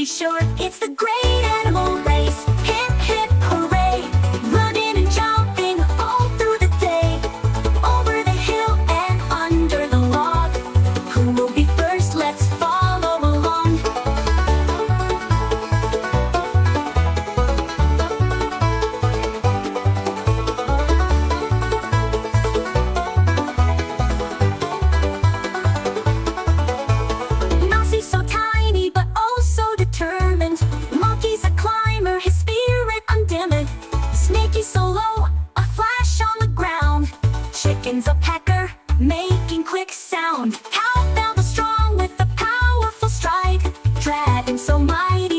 be sure. It's the great animal race. Hip, hip, hooray! Running and jumping all through the day. Over the hill and under the log. Who will be first? Let's follow along. Mousy's so tiny but oh so determined. Monkey's a climber, his spirit undimmed. Snakey's so low, a flash on the ground. Chicken's a pecker, making quick sound. Cowbell the strong with a powerful stride. Dragon so mighty,